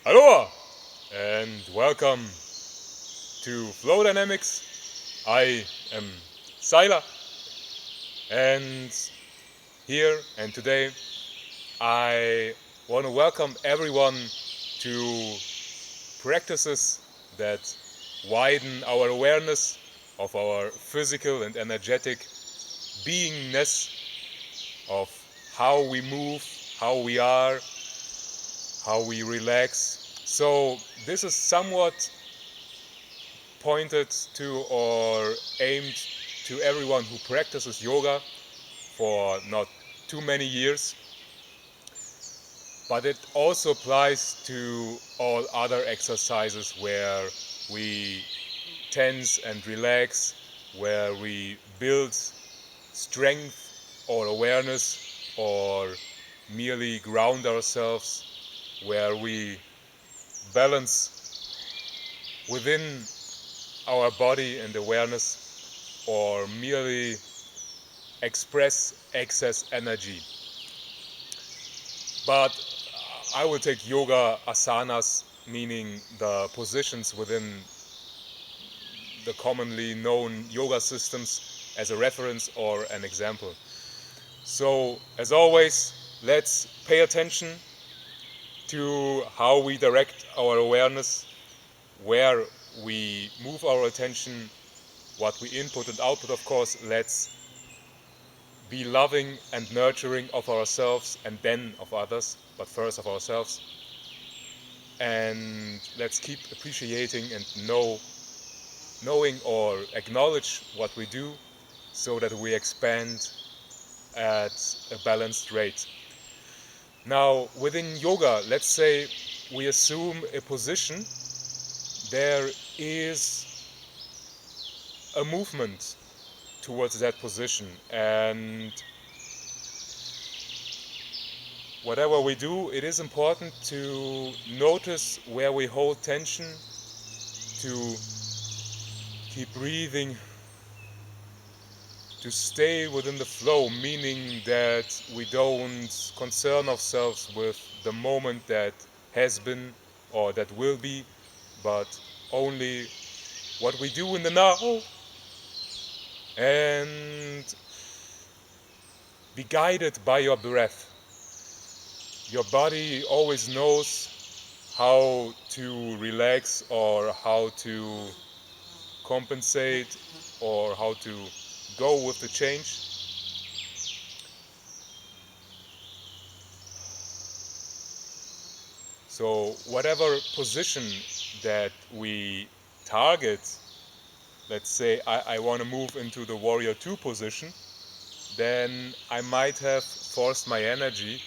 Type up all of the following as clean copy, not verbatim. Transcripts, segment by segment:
Aloha and welcome to Flow Dynamics. I am Sila and here and today I want to welcome everyone to practices that widen our awareness of our physical and energetic beingness, of how we move, how we are, how we relax. So this is somewhat pointed to or aimed to everyone who practices yoga for not too many years, but it also applies to all other exercises where we tense and relax, where we build strength or awareness, or merely ground ourselves, where we balance within our body and awareness, or merely express excess energy. But I will take yoga asanas, meaning the positions within the commonly known yoga systems, as a reference or an example. So, as always, let's pay attention to how we direct our awareness, where we move our attention, what we input and output. Of course, let's be loving and nurturing of ourselves and then of others, but first of ourselves. And let's keep appreciating and knowing or acknowledge what we do so that we expand at a balanced rate. Now, within yoga, let's say we assume a position, there is a movement towards that position, and whatever we do, it is important to notice where we hold tension, to keep breathing, to stay within the flow, meaning that we don't concern ourselves with the moment that has been or that will be, but only what we do in the now, and be guided by your breath. Your body always knows how to relax or how to compensate or how to go with the change. So whatever position that we target, let's say I want to move into the warrior 2 position, then I might have forced my energy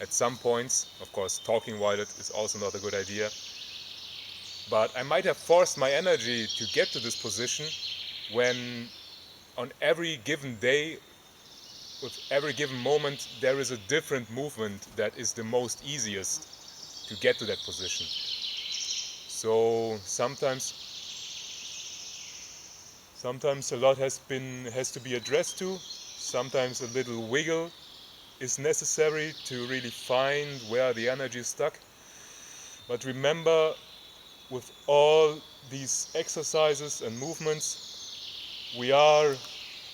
at some points. Of course, talking while it is also not a good idea, but I might have forced my energy to get to this position when on every given day, with every given moment, there is a different movement that is the most easiest to get to that position. So sometimes a lot has to be addressed to. Sometimes a little wiggle is necessary to really find where the energy is stuck. But remember, with all these exercises and movements, we are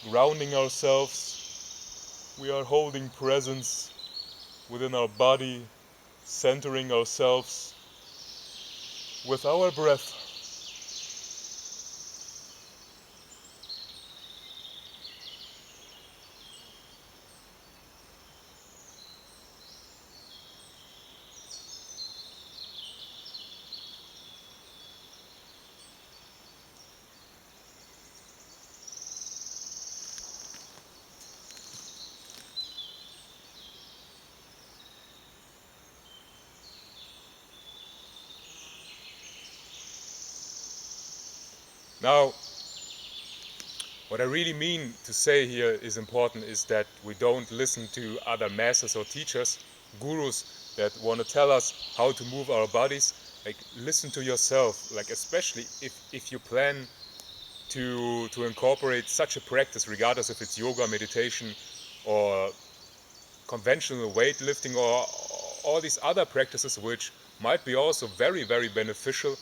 grounding ourselves, we are holding presence within our body, centering ourselves with our breath. Now, what I really mean to say here is important is that we don't listen to other masters or teachers, gurus that want to tell us how to move our bodies. Like, listen to yourself, like especially if you plan to incorporate such a practice, regardless if it's yoga, meditation, or conventional weightlifting, all these other practices which might be also very, very beneficial,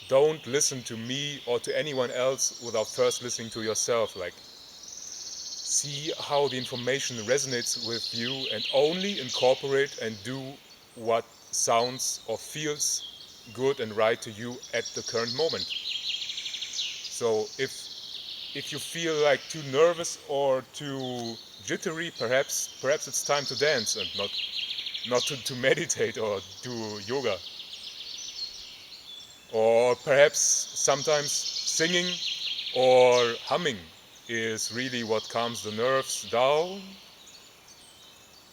don't listen to me or to anyone else without first listening to yourself. Like, see how the information resonates with you and only incorporate and do what sounds or feels good and right to you at the current moment. So if you feel like too nervous or too jittery, perhaps it's time to dance and not to meditate or do yoga. Or perhaps sometimes singing or humming is really what calms the nerves down,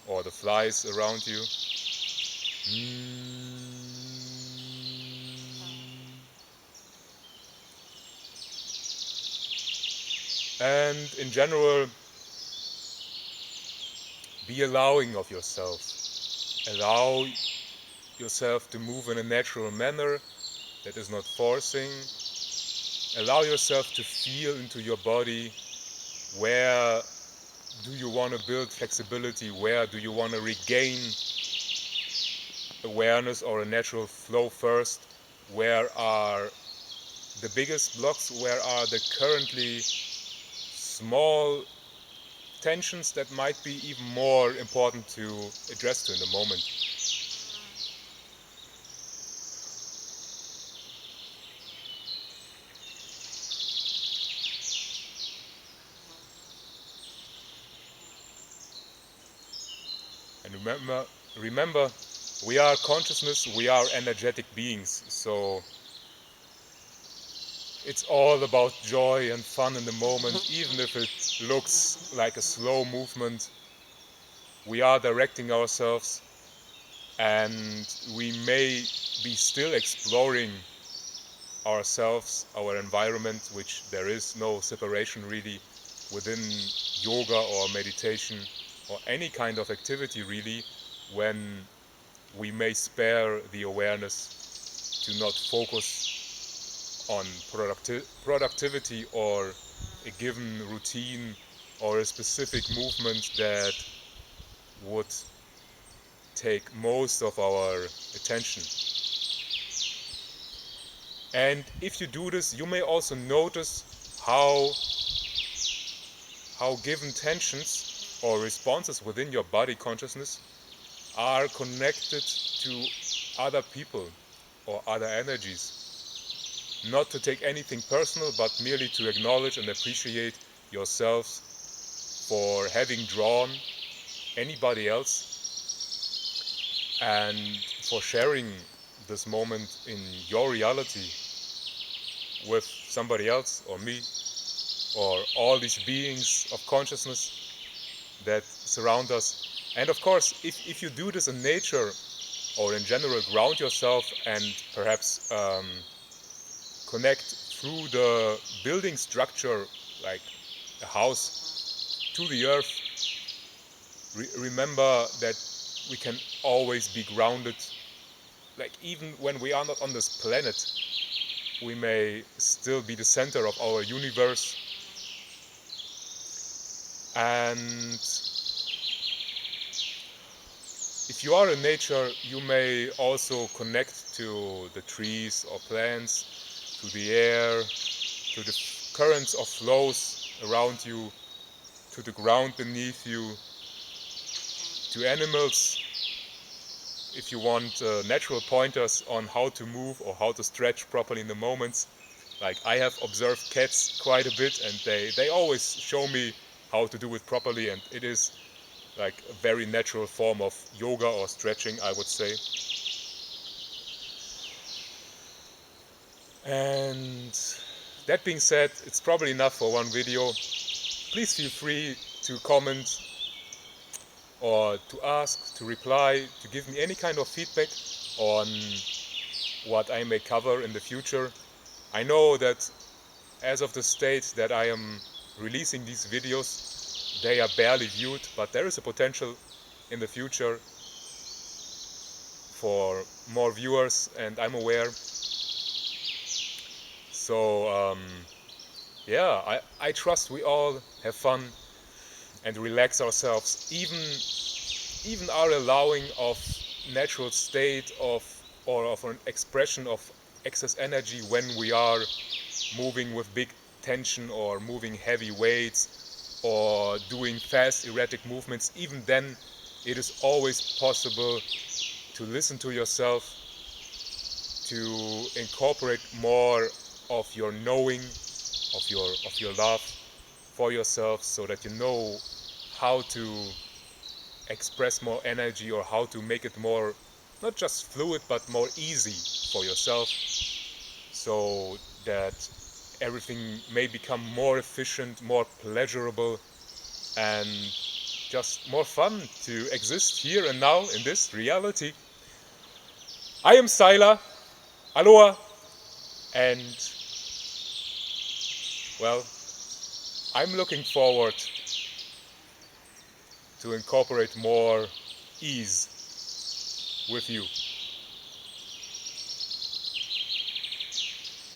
or the flies around you. And in general, be allowing of yourself. Allow yourself to move in a natural manner that is not forcing. Allow yourself to feel into your body. Where do you want to build flexibility? Where do you want to regain awareness or a natural flow first? Where are the biggest blocks? Where are the currently small tensions that might be even more important to address to in the moment? And remember, we are consciousness, we are energetic beings, so it's all about joy and fun in the moment, even if it looks like a slow movement. We are directing ourselves, and we may be still exploring ourselves, our environment, which there is no separation really within yoga or meditation or any kind of activity really, when we may spare the awareness to not focus on productivity or a given routine or a specific movement that would take most of our attention. And if you do this, you may also notice how given tensions or responses within your body consciousness are connected to other people or other energies. Not to take anything personal, but merely to acknowledge and appreciate yourselves for having drawn anybody else and for sharing this moment in your reality with somebody else or me or all these beings of consciousness that surround us. And of course, if you do this in nature or in general, ground yourself and perhaps connect through the building structure, like a house, to the earth. Remember that we can always be grounded. Like, even when we are not on this planet, we may still be the center of our universe. And if you are in nature, you may also connect to the trees or plants, to the air, to the currents or flows around you, to the ground beneath you, to animals. If you want natural pointers on how to move or how to stretch properly in the moments, like I have observed cats quite a bit, and they always show me how to do it properly, and it is like a very natural form of yoga or stretching, I would say. And that being said, it's probably enough for one video. Please feel free to comment or to ask, to reply, to give me any kind of feedback on what I may cover in the future. I know that as of the state that I am releasing these videos, they are barely viewed, but there is a potential in the future for more viewers, and I'm aware. So yeah, I trust we all have fun and relax ourselves, even even are allowing of natural state of or of an expression of excess energy when we are moving with big tension or moving heavy weights or doing fast erratic movements. Even then it is always possible to listen to yourself, to incorporate more of your knowing, of your love for yourself, so that you know how to express more energy or how to make it more, not just fluid, but more easy for yourself, so that everything may become more efficient, more pleasurable, and just more fun to exist here and now in this reality. I am Styler, Aloa, and well, I'm looking forward to incorporate more ease with you.